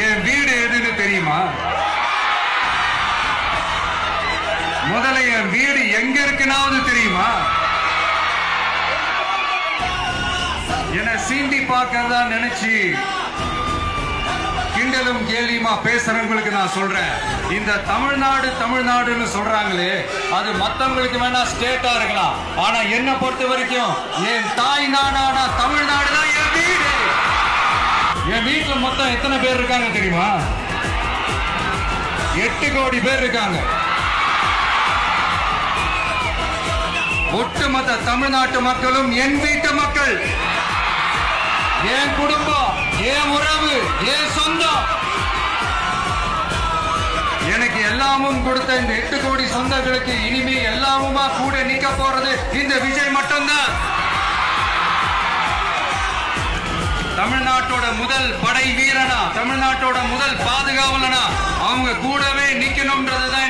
என் வீடு எதுன்னு தெரியுமா? முதல்ல என் வீடு எங்க இருக்குனாவது தெரியுமா? என சீண்டி பார்க்கறதா நினைச்சு கிண்டலும் கேலியுமா பேசுறவங்களுக்கு நான் சொல்றேன், இந்த தமிழ்நாடுன்னு சொல்றாங்களே, அது மத்தவங்களுக்கு வேணா ஸ்டேட்டா இருக்கலாம். ஆனா என்ன பொறுத்த வரைக்கும் என் தாய் நாடான தமிழ்நாடு தான் என் வீடு. என் வீட்டுல மொத்தம் எத்தனை பேர் இருக்காங்க தெரியுமா? 8 கோடி பேர் இருக்காங்க. ஒட்டுமொத்த தமிழ்நாட்டு மக்களும் என் வீட்டு மக்கள், என் குடும்பம், என் உறவு, என் சொந்தம். எனக்கு எல்லாமும் கொடுத்த இந்த 8 கோடி சொந்தங்களுக்கு இனிமே எல்லாமுமா கூட நிக்க போறது இந்த விஜய் மட்டும்தான். தமிழ்நாட்டோட முதல் படை வீரனா, தமிழ்நாட்டோட முதல் பாதுகாவலனா அவங்க கூடவே நிக்கணும்ன்றதுதான்